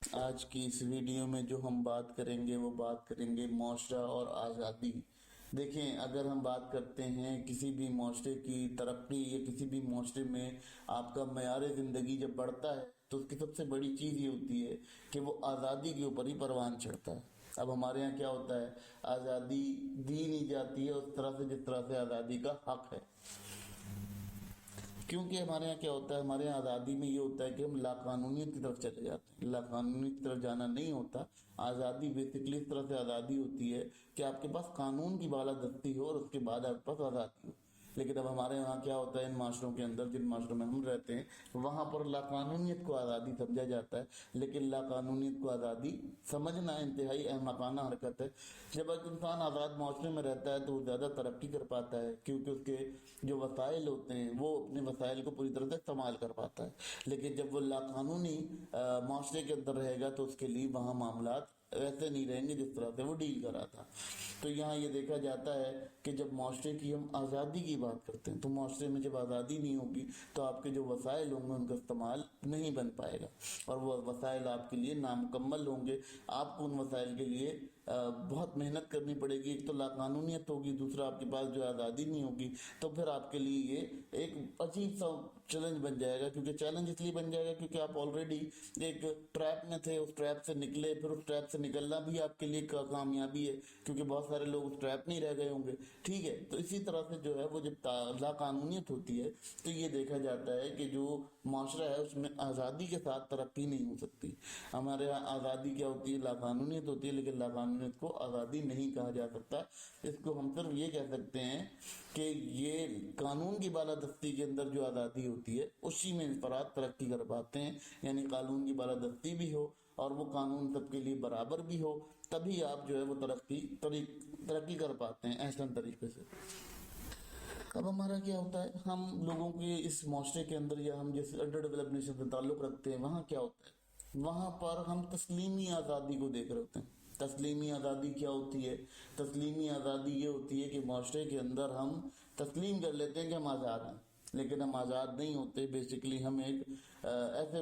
آج کی اس ویڈیو میں جو ہم بات کریں گے وہ بات کریں گے معاشرہ اور آزادی۔ دیکھیں، اگر ہم بات کرتے ہیں کسی بھی معاشرے کی ترقی یا کسی بھی معاشرے میں آپ کا معیار زندگی جب بڑھتا ہے تو اس کی سب سے بڑی چیز یہ ہوتی ہے کہ وہ آزادی کے اوپر ہی پروان چڑھتا ہے۔ اب ہمارے ہاں کیا ہوتا ہے، آزادی دی نہیں جاتی ہے اس طرح سے جس طرح سے آزادی کا حق ہے، کیونکہ ہمارے یہاں کیا ہوتا ہے، ہمارے یہاں آزادی میں یہ ہوتا ہے کہ ہم لا قانونیت کی طرف چلے جاتے ہیں۔ لا قانونیت کی طرف جانا نہیں ہوتا۔ آزادی بیسکلی اس طرح سے آزادی ہوتی ہے کہ آپ کے پاس قانون کی بالادستی ہو اور اس کے بعد آپ کے پاس آزادی ہو۔ لیکن اب ہمارے یہاں کیا ہوتا ہے، ان معاشروں کے اندر، جن معاشروں میں ہم رہتے ہیں، وہاں پر لا قانونیت کو آزادی سمجھا جاتا ہے، لیکن لا قانونیت کو آزادی سمجھنا انتہائی احمقانہ حرکت ہے۔ جب ایک انسان آزاد معاشرے میں رہتا ہے تو وہ زیادہ ترقی کر پاتا ہے، کیونکہ اس کے جو وسائل ہوتے ہیں وہ اپنے وسائل کو پوری طرح سے استعمال کر پاتا ہے۔ لیکن جب وہ لا قانونی معاشرے کے اندر رہے گا تو اس کے لیے وہاں معاملات ایسے نہیں رہیں گے جس طرح سے وہ ڈیل کر رہا تھا۔ تو یہاں یہ دیکھا جاتا ہے کہ جب معاشرے کی ہم آزادی کی بات کرتے ہیں تو معاشرے میں جب آزادی نہیں ہوگی تو آپ کے جو وسائل ہوں گے ان کا استعمال نہیں بن پائے گا، اور وہ وسائل آپ کے لیے نامکمل ہوں گے۔ آپ کو ان وسائل کے لیے بہت محنت کرنی پڑے گی۔ ایک تو لا قانونیت ہوگی، دوسرا آپ کے پاس جو آزادی نہیں ہوگی، تو پھر آپ کے لیے یہ ایک عجیب سا چیلنج بن جائے گا۔ کیونکہ چیلنج اس لیے بن جائے گا کیونکہ آپ آلریڈی ایک ٹریپ میں تھے، اس ٹریپ سے نکلے، پھر اس ٹریپ سے نکلنا بھی آپ کے لیے کامیابی ہے، کیونکہ بہت سارے لوگ اس ٹریپ نہیں رہ گئے ہوں گے، ٹھیک ہے۔ تو اسی طرح سے جو ہے وہ جب لا قانونیت ہوتی ہے تو یہ دیکھا جاتا ہے کہ جو معاشرہ ہے اس میں آزادی کے ساتھ ترقی نہیں ہو سکتی۔ ہمارے یہاں آزادی کیا ہوتی ہے، لا قانونیت ہوتی ہے، لیکن لا قانونیت کو آزادی نہیں کہا جا سکتا۔ اس کو ہم صرف یہ کہہ سکتے ہیں کہ یہ قانون کی بالادستی کے اندر جو آزادی ہوتی ہے اسی میں انفراد ترقی کر پاتے ہیں، یعنی قانون کی بالادستی بھی ہو اور وہ قانون سب کے لیے برابر بھی ہو، تبھی آپ جو ہے وہ ترقی کر پاتے ہیں احسن طریقے سے۔ اب ہمارا کیا ہوتا ہے، ہم لوگوں کے اس معاشرے کے اندر یا ہم جیسے انڈر ڈیولپ نیشن سے تعلق رکھتے ہیں، وہاں کیا ہوتا ہے، وہاں پر ہم تسلیمی آزادی کو دیکھ رہے ہوتے ہیں۔ تسلیمی آزادی کیا ہوتی ہے؟ تسلیمی آزادی یہ ہوتی ہے کہ معاشرے کے اندر ہم تسلیم کر لیتے ہیں کہ ہم آزاد ہیں، لیکن ہم آزاد نہیں ہوتے۔ بیسیکلی ہم ایک ایسے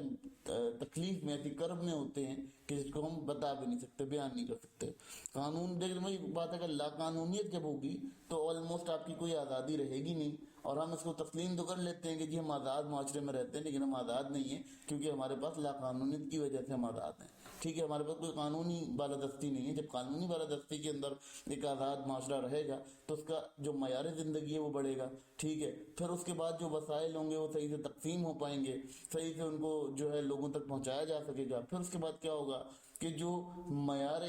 تکلیف میں، ایسی کرب میں ہوتے ہیں کہ جس کو ہم بتا بھی نہیں سکتے، بیان نہیں کر سکتے۔ قانون دیکھ وہی بات ہے کہ لا قانونیت جب ہوگی تو آلموسٹ آپ کی کوئی آزادی رہے گی نہیں، اور ہم اس کو تسلیم تو کر لیتے ہیں کہ جی ہم آزاد معاشرے میں رہتے ہیں، لیکن ہم آزاد نہیں ہیں کیونکہ ہمارے پاس لا قانونیت کی وجہ سے ہم آزاد ہیں، ٹھیک ہے۔ ہمارے پاس کوئی قانونی بالادستی نہیں ہے۔ جب قانونی بالادستی کے اندر ایک آزاد معاشرہ رہے گا تو اس کا جو معیار زندگی ہے وہ بڑھے گا، ٹھیک ہے۔ پھر اس کے بعد جو وسائل ہوں گے وہ صحیح سے تقسیم ہو پائیں گے، صحیح سے ان کو جو ہے لوگوں تک پہنچایا جا سکے گا۔ پھر اس کے بعد کیا ہوگا کہ جو معیار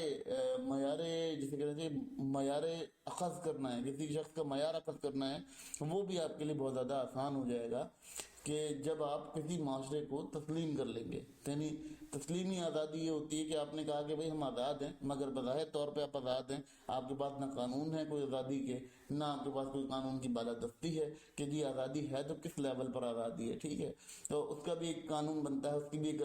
جسے کہتے ہیں معیار اخذ کرنا ہے، کسی شخص کا معیار اخذ کرنا ہے، وہ بھی آپ کے لیے بہت زیادہ آسان ہو جائے گا کہ جب آپ کسی معاشرے کو تسلیم کر لیں گے۔ یعنی تسلیمی آزادی یہ ہوتی ہے کہ آپ نے کہا کہ بھئی ہم آزاد ہیں، مگر بظاہر طور پہ آپ آزاد ہیں، آپ کے پاس نہ قانون ہے کوئی آزادی کے، نہ آپ کے پاس کوئی قانون کی بالادستی ہے کہ جی آزادی ہے تو کس لیول پر آزادی ہے، ٹھیک ہے۔ تو اس کا بھی ایک قانون بنتا ہے، اس کی بھی ایک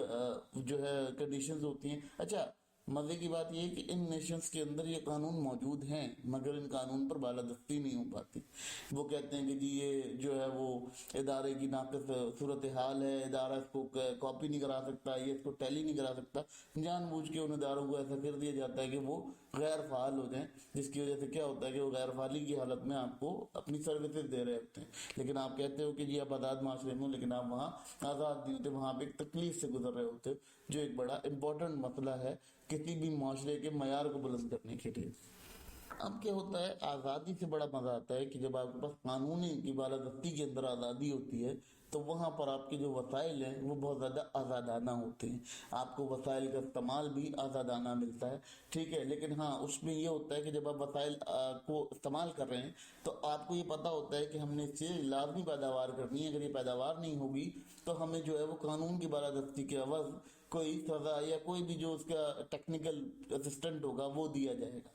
جو ہے کنڈیشنز ہوتی ہیں۔ اچھا، مزے کی بات یہ ہے کہ ان نیشنز کے اندر یہ قانون موجود ہیں مگر ان قانون پر بالادستی نہیں ہو پاتی۔ وہ کہتے ہیں کہ جی یہ جو ہے وہ ادارے کی ناقص صورتحال ہے، ادارہ اس کو کاپی نہیں کرا سکتا، یہ اس کو ٹیلی نہیں کرا سکتا۔ جان بوجھ کے ان اداروں کو ایسا کر دیا جاتا ہے کہ وہ غیر فعال ہو جائیں، جس کی وجہ سے کیا ہوتا ہے کہ وہ غیر فعالی کی حالت میں آپ کو اپنی سروسز دے رہے ہوتے ہیں، لیکن آپ کہتے ہو کہ جی آپ آزاد معاشرے میں ہو، لیکن آپ وہاں آزاد نہیں ہوتے، وہاں پہ ایک تکلیف سے گزر رہے ہوتے، جو ایک بڑا امپورٹنٹ مسئلہ ہے کسی بھی معاشرے کے معیار کو بلند کرنے کے لیے۔ اب کیا ہوتا ہے، آزادی سے بڑا مزہ آتا ہے کہ جب آپ کے پاس قانونی کی بالادستی کے اندر آزادی ہوتی ہے تو وہاں پر آپ کے جو وسائل ہیں وہ بہت زیادہ آزادانہ ہوتے ہیں، آپ کو وسائل کا استعمال بھی آزادانہ ملتا ہے، ٹھیک ہے۔ لیکن ہاں اس میں یہ ہوتا ہے کہ جب آپ وسائل کو استعمال کر رہے ہیں تو آپ کو یہ پتہ ہوتا ہے کہ ہم نے اس سے لازمی پیداوار کرنی ہے، اگر یہ پیداوار نہیں ہوگی تو ہمیں جو ہے وہ قانون کی بالادستی کے عوض کوئی سزا یا کوئی بھی جو اس کا ٹیکنیکل اسسٹنٹ ہوگا وہ دیا جائے گا۔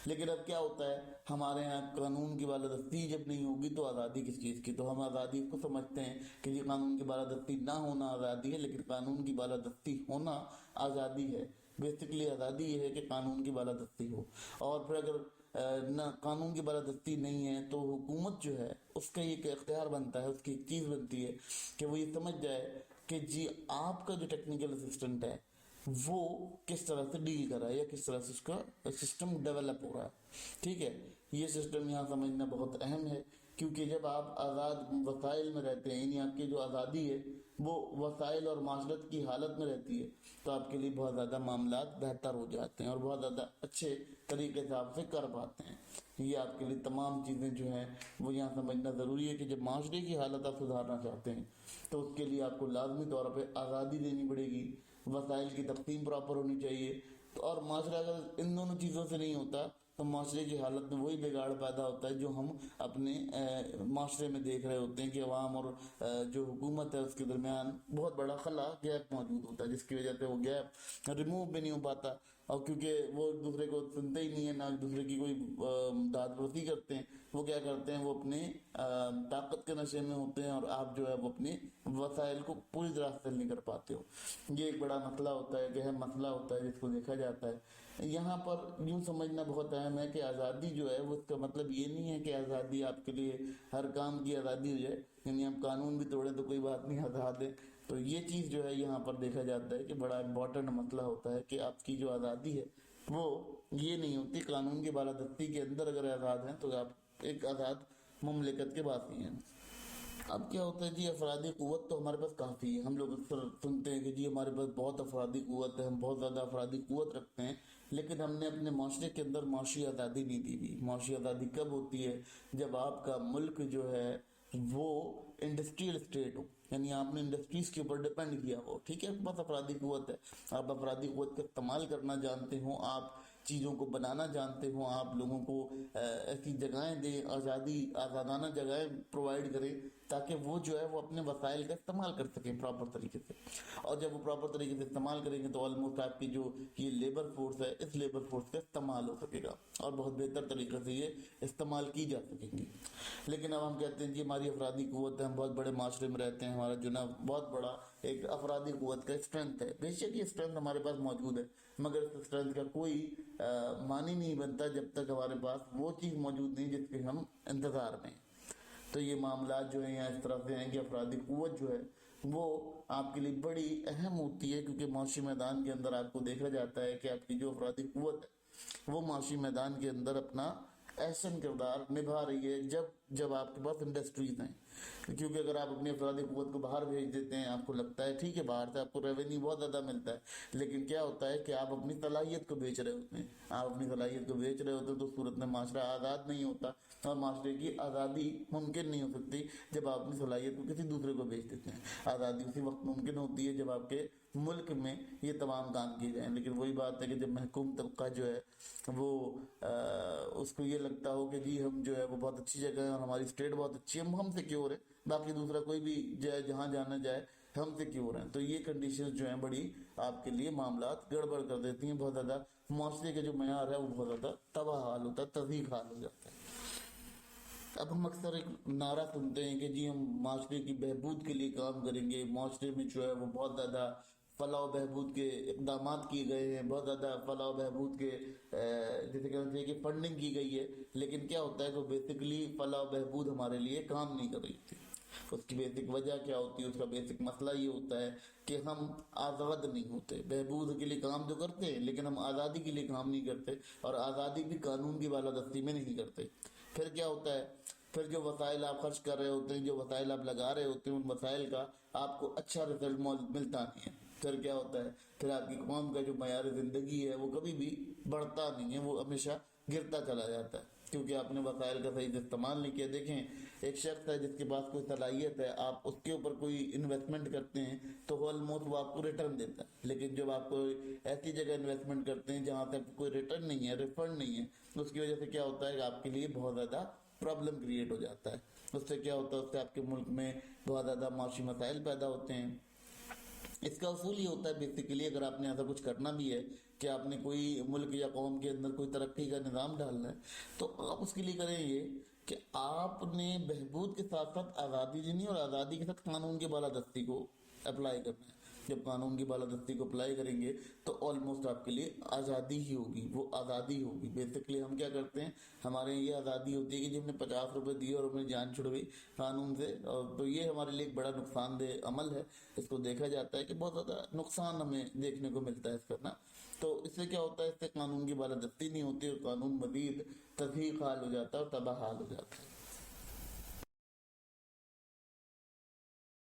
لیکن اب کیا ہوتا ہے، ہمارے ہاں قانون کی بالادستی جب نہیں ہوگی تو آزادی کس چیز کی؟ تو ہم آزادی کو سمجھتے ہیں کہ یہ قانون کی بالادستی نہ ہونا آزادی ہے، لیکن قانون کی بالادستی ہونا آزادی ہے۔ بیسکلی آزادی یہ ہے کہ قانون کی بالادستی ہو، اور پھر اگر نہ قانون کی بالادستی نہیں ہے تو حکومت جو ہے اس کا ایک اختیار بنتا ہے، اس کی ایک چیز بنتی ہے کہ وہ یہ سمجھ جائے کہ جی آپ کا جو ٹیکنیکل اسسٹنٹ ہے وہ کس طرح سے ڈیل کر رہا ہے یا کس طرح سے اس کا سسٹم ڈیولپ ہو رہا ہے. ٹھیک ہے, یہ سسٹم یہاں سمجھنا بہت اہم ہے, کیونکہ جب آپ آزاد وسائل میں رہتے ہیں, یعنی آپ کی جو آزادی ہے وہ وسائل اور معاشرت کی حالت میں رہتی ہے, تو آپ کے لیے بہت زیادہ معاملات بہتر ہو جاتے ہیں اور بہت زیادہ اچھے طریقے سے آپ سے کر پاتے ہیں. یہ آپ کے لیے تمام چیزیں جو ہیں وہ یہاں سمجھنا ضروری ہے کہ جب معاشرے کی حالت آپ سدھارنا چاہتے ہیں تو اس کے لیے آپ کو لازمی طور پہ آزادی دینی پڑے گی, وسائل کی تقسیم پراپر ہونی چاہیے. اور معاشرہ اگر ان دونوں چیزوں سے نہیں ہوتا تو معاشرے کی حالت میں وہی بگاڑ پیدا ہوتا ہے جو ہم اپنے معاشرے میں دیکھ رہے ہوتے ہیں کہ عوام اور جو حکومت ہے اس کے درمیان بہت بڑا خلا گیپ موجود ہوتا ہے, جس کی وجہ سے وہ گیپ ریموو بھی نہیں ہو پاتا. اور کیونکہ وہ ایک دوسرے کو سنتے ہی نہیں ہیں, نہ ایک دوسرے کی کوئی داد رسی کرتے ہیں, وہ کیا کرتے ہیں, وہ اپنے طاقت کے نشے میں ہوتے ہیں اور آپ جو ہے وہ اپنے وسائل کو پوری طرح حاصل نہیں کر پاتے ہو. یہ ایک بڑا مسئلہ ہوتا ہے, اہم مسئلہ ہوتا ہے جس کو دیکھا جاتا ہے. یہاں پر یوں سمجھنا بہت اہم ہے کہ آزادی جو ہے وہ اس کا مطلب یہ نہیں ہے کہ آزادی آپ کے لیے ہر کام کی آزادی ہو جائے, یعنی آپ قانون بھی توڑیں تو کوئی بات نہیں, آزاد ہے. تو یہ چیز جو ہے یہاں پر دیکھا جاتا ہے کہ بڑا امپورٹنٹ مسئلہ ہوتا ہے کہ آپ کی جو آزادی ہے وہ یہ نہیں ہوتی, قانون کی بالادستی کے اندر اگر آزاد ہیں تو آپ ایک آزاد مملکت کے باسی ہیں. اب کیا ہوتا ہے جی, افرادی قوت تو ہمارے پاس کافی ہے. ہم لوگ اکثر سنتے ہیں کہ جی ہمارے پاس بہت افرادی قوت ہے, ہم بہت زیادہ افرادی قوت رکھتے ہیں, لیکن ہم نے اپنے معاشرے کے اندر معاشی آزادی نہیں دی ہوئی. معاشی آزادی کب ہوتی ہے, جب آپ کا ملک جو ہے وہ انڈسٹریل اسٹیٹ ہو, یعنی آپ نے انڈسٹریز کے اوپر ڈپینڈ کیا ہو. ٹھیک ہے, آپ کے پاس افرادی قوت ہے, آپ افرادی قوت کا استعمال کرنا جانتے ہوں, آپ چیزوں کو بنانا جانتے ہوں, آپ لوگوں کو ایسی جگہیں دیں, آزادانہ جگہیں پرووائڈ کریں تاکہ وہ جو ہے وہ اپنے وسائل کا استعمال کر سکیں پراپر طریقے سے. اور جب وہ پراپر طریقے سے استعمال کریں گے تو آلموسٹ آپ کی جو یہ لیبر فورس ہے, اس لیبر فورس کا استعمال ہو سکے گا اور بہت بہتر طریقے سے یہ استعمال کی جا سکیں گی. لیکن اب ہم کہتے ہیں جی ہماری افرادی قوت ہے, ہم بہت بڑے معاشرے میں رہتے ہیں, ہمارا جو نا بہت بڑا ایک افرادی قوت کا اسٹرینتھ ہے. بے شک یہ اسٹرینتھ ہمارے پاس موجود ہے, مگر اس اسٹرینتھ کا کوئی معنی نہیں بنتا جب تک ہمارے پاس وہ چیز موجود نہیں جس کے ہم انتظار میں. تو یہ معاملات جو ہیں یہاں اس طرح سے ہیں کہ افرادی قوت جو ہے وہ آپ کے لیے بڑی اہم ہوتی ہے, کیونکہ معاشی میدان کے اندر آپ کو دیکھا جاتا ہے کہ آپ کی جو افرادی قوت ہے وہ معاشی میدان کے اندر اپنا احسن کردار نبھا رہی ہے جب آپ کے پاس انڈسٹریز ہیں. کیونکہ اگر آپ اپنی افرادی قوت کو باہر بھیج دیتے ہیں, آپ کو لگتا ہے ٹھیک ہے باہر سے آپ کو ریونیو بہت زیادہ ملتا ہے, لیکن کیا ہوتا ہے کہ آپ اپنی صلاحیت کو بیچ رہے ہوتے ہیں. آپ اپنی صلاحیت کو بیچ رہے ہوتے ہیں تو اس صورت میں معاشرہ آزاد نہیں ہوتا, اور معاشرے کی آزادی ممکن نہیں ہو سکتی جب آپ اپنی صلاحیت کو کسی دوسرے کو بیچ دیتے ہیں. آزادی اسی وقت ممکن ہوتی ہے جب آپ کے ملک میں یہ تمام کام کیے جائیں. لیکن وہی بات ہے کہ جب محکوم طبقہ جو ہے وہ اس کو یہ لگتا ہو کہ جی ہم جو ہے وہ بہت اچھی جگہ ہیں اور ہماری اسٹیٹ بہت اچھی ہے, ہم سے کیوں ہو رہے, باقی دوسرا کوئی بھی جائے جہاں جانا جائے ہم سے کیوں ہو رہے ہیں. تو یہ کنڈیشنز جو ہیں بڑی آپ کے لیے معاملات گڑبڑ کر دیتی ہیں, بہت زیادہ معاشرے کے جو معیار ہے وہ بہت زیادہ تباہ حال ہوتا ہے, تضیق حال ہو جاتا ہے. اب ہم اکثر ایک نعرہ سنتے ہیں کہ جی ہم معاشرے کی بہبود کے لیے کام کریں گے, معاشرے میں جو ہے وہ بہت زیادہ فلاح و بہبود کے اقدامات کیے گئے ہیں, بہت زیادہ فلاح و بہبود کے جیسے کہنا چاہیے کہ فنڈنگ کی گئی ہے. لیکن کیا ہوتا ہے کہ بیسکلی فلاح و بہبود ہمارے لیے کام نہیں کر رہی تھی. اس کی بیسک وجہ کیا ہوتی ہے, اس کا بیسک مسئلہ یہ ہوتا ہے کہ ہم آزاد نہیں ہوتے. بہبود کے لیے کام تو کرتے ہیں لیکن ہم آزادی کے لیے کام نہیں کرتے, اور آزادی بھی قانون کی بالادستی میں نہیں کرتے. پھر کیا ہوتا ہے, پھر جو وسائل آپ خرچ کر رہے ہوتے ہیں, جو وسائل آپ لگا رہے ہوتے ہیں, ان وسائل کا آپ کو اچھا رزلٹ ملتا نہیں ہے. پھر کیا ہوتا ہے, پھر آپ کی قوم کا جو معیار زندگی ہے وہ کبھی بھی بڑھتا نہیں ہے, وہ ہمیشہ گرتا چلا جاتا ہے, کیونکہ آپ نے وسائل کا صحیح سے استعمال نہیں کیا. دیکھیں ایک شخص ہے جس کے پاس کوئی صلاحیت ہے, آپ اس کے اوپر کوئی انویسٹمنٹ کرتے ہیں تو وہ آلموسٹ وہ آپ کو ریٹرن دیتا ہے. لیکن جب آپ کوئی ایسی جگہ انویسٹمنٹ کرتے ہیں جہاں تک کوئی ریٹرن نہیں ہے, ریفنڈ نہیں ہے, اس کی وجہ سے کیا ہوتا ہے کہ آپ کے لیے بہت زیادہ پرابلم کریٹ ہو جاتا ہے. اس سے کیا ہوتا ہے, اس سے آپ کے ملک میں بہت زیادہ معاشی مسائل پیدا ہوتے ہیں. اس کا اصول یہ ہوتا ہے بیسیکلی, اگر آپ نے ایسا کچھ کرنا بھی ہے کہ آپ نے کوئی ملک یا قوم کے اندر کوئی ترقی کا نظام ڈالنا ہے, تو آپ اس کے لیے کریں یہ کہ آپ نے بہبود کے ساتھ ساتھ آزادی دینی اور آزادی کے ساتھ قانون کی بالادستی کو اپلائی کرنا ہے. جب قانون کی بالادستی کو اپلائی کریں گے تو آلموسٹ آپ کے لیے آزادی ہی ہوگی، وہ آزادی ہوگی۔ بیسکلی ہم کیا کرتے ہیں، ہمارے یہ آزادی ہوتی ہے کہ جب ہم نے 50 روپے دیے اور ہمیں جان چھڑ گئی قانون سے، اور تو یہ ہمارے لیے ایک بڑا نقصان دہ عمل ہے۔ اس کو دیکھا جاتا ہے کہ بہت زیادہ نقصان ہمیں دیکھنے کو ملتا ہے اس کا نا۔ تو اس سے کیا ہوتا ہے، اس سے قانون کی بالادستی نہیں ہوتی اور قانون مزید تضحیق حال ہو جاتا ہے اور تباہ حال ہو جاتا ہے۔